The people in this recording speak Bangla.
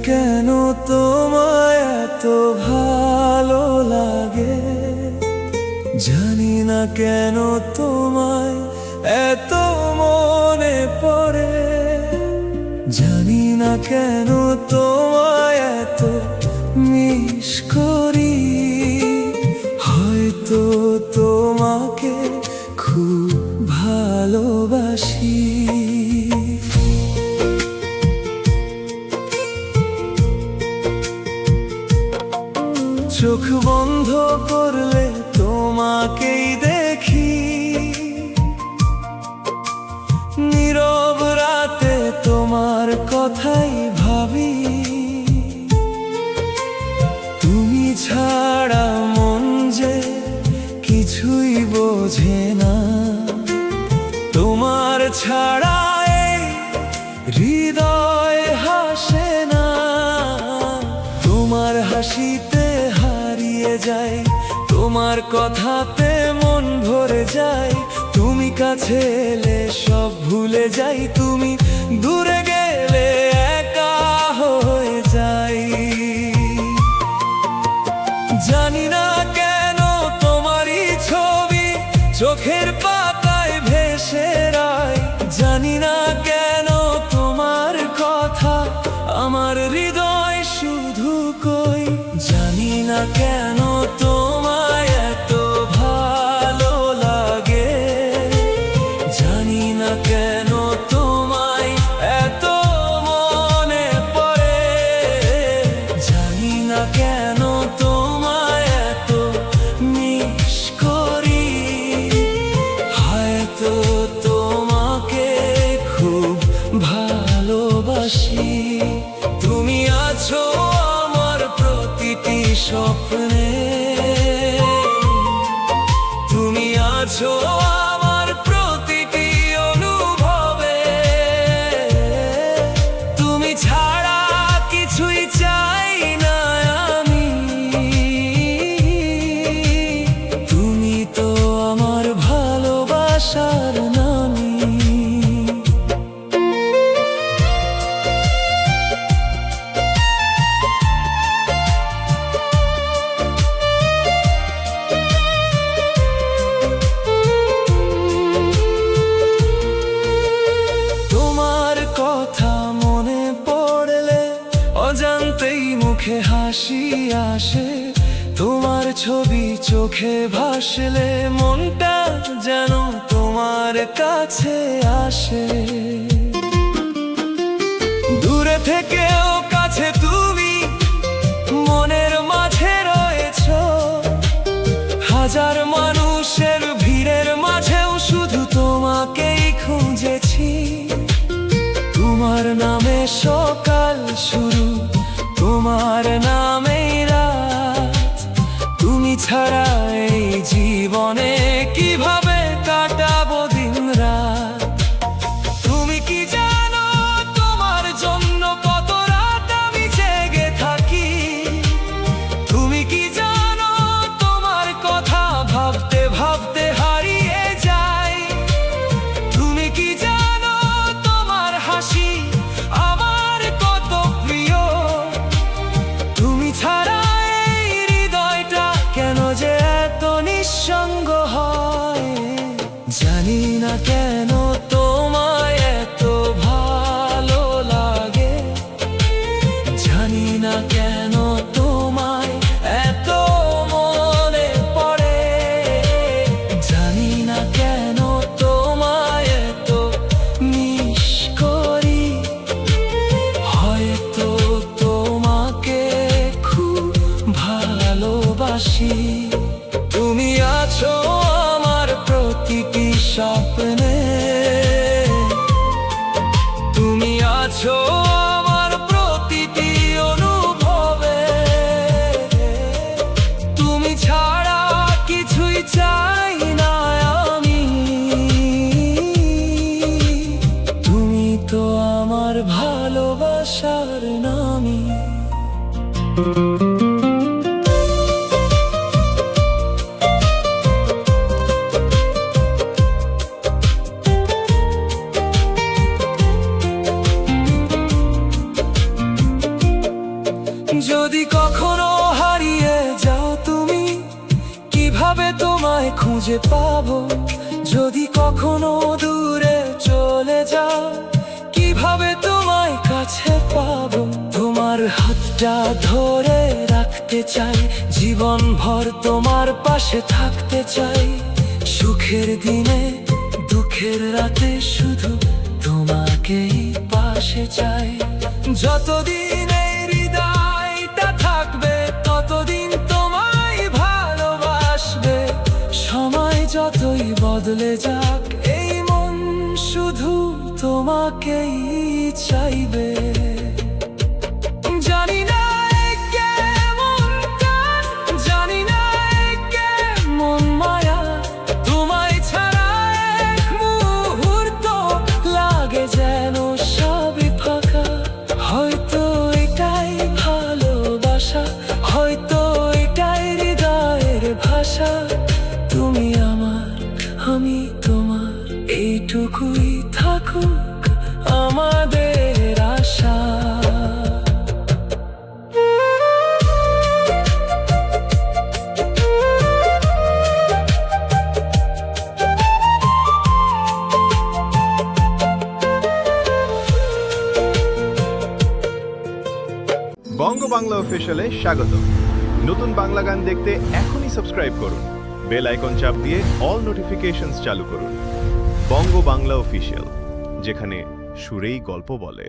কেন তোমায় এত ভালো লাগে, জানি না কেন তোমায় এত মনে পড়ে, জানি না কেন তোমায় এত মিস করি। হয়তো তোমাকে খুব ভালোবাসি। চোখ বন্ধ করলে তোমাকেই দেখি, নীরব রাতে তোমার কথাই ভাবি। তুমি ছাড়া মন যে কিছুই বোঝে না, তোমার ছাড়া এই হৃদয় হাসে না। তোমার হাসিতে হারিয়ে যায়, তোমার কথাতে মন ভরে যায়। তুমি কাছে এলে সব ভুলে যাই, তুমি দূরে গেলে একা হয়ে যাই। জানি না কেন তোমারই ছবি চোখের পাতায় ভেসে রায়, জানি না কেন তোমার কথা আমার হৃদয় শুধু কই। জানি না কেন তোমায় এত ভালো লাগে, জানি না কেন তোমায় এত মনে পড়ে, জানি না কেন তোমায় এত মিস করি। হয়তো তোমাকে খুব ভালোবাসি। তুমি আছো আমার প্রতিটি স্বপ্নে, তুমি আছো আমার প্রতিটি অনুভবে। তুমি ছাড়া কিছুই চাই না আমি, তুমি তো আমার ভালোবাসার নামী। কথা মনে পড়লে অজান্তেই মুখে হাসি আসে, তোমার ছবি চোখে ভাসলে মনটা যেন তোমার কাছে আসে। দূরে থেকেও কাছে তুমি মনের মাঝে রয়েছো, হাজার মানুষের ভিড়ের মাঝেও শুধু তোমাকেই খুঁজেছি। তোমার নামে সকাল শুরু, তোমার নামেই রাত। তুমি ছাড়া এই জীবনে কিভাবে কাটাবো দিন রাত। তুমি কি জানো তোমার জন্য কত রাত আমি জেগে থাকি। তুমি কি জানো তোমার কথা ভাবতে ভাবতে হারিয়ে যাই। তুমি কি জানো তোমার হাসি আমার কত প্রিয়। তুমি ছাড়া এই হৃদয়টা কেন যে এত নিঃসঙ্গ হয়। জানি না কেন তোমায় এত ভালো লাগে, জানি না কেন তোমায় এত মনে পড়ে, জানি না কেন তোমায় এত মিস করি। হয়তো তোমাকে খুব ভালোবাসি। তুমি আছো আমার প্রতিটি স্বপ্নে, তুমি আছো আমার প্রতিটি অনুভবে। তুমি ছাড়া কিছুই চাই না আমি, তুমি তো আমার ভালোবাসার নামী। খুঁজে পাবো যদি কখনো দূরে চলে যাও? কিভাবে তোমায় কাছে পাবো? তোমার হাতটা ধরে রাখতে চাই, জীবন ভর তোমার পাশে থাকতে চাই। সুখের দিনে দুঃখের রাতে শুধু তোমাকেই পাশে চাই। যতদিন এই হৃদয়টা থাকবে ততদিন তোমায় ভালোবাসবে। সময় যতই বদলে যাক এই মন শুধু তোমাকেই চাইবে। জানি না এ কেমন টান, জানি না এ কেমন মায়া, তোমায় ছাড়া এক মুহূর্ত লাগে যেন সবই ফাঁকা। হয়তো এটাই ভালোবাসা, হয়তো এটাই হৃদয়ের ভাষা। তুমি আমার, আমি তোমার, এইটুকুই থাকুক আমাদের আশা। বঙ্গ বাংলা অফিসিয়ালে স্বাগত। নতুন বাংলা গান দেখতে এখনই সাবস্ক্রাইব করুন, বেল আইকন চাপ দিয়ে অল নোটিফিকেশনস চালু করুন। বঙ্গ বাংলা অফিসিয়াল, যেখানে সুরেই গল্প বলে।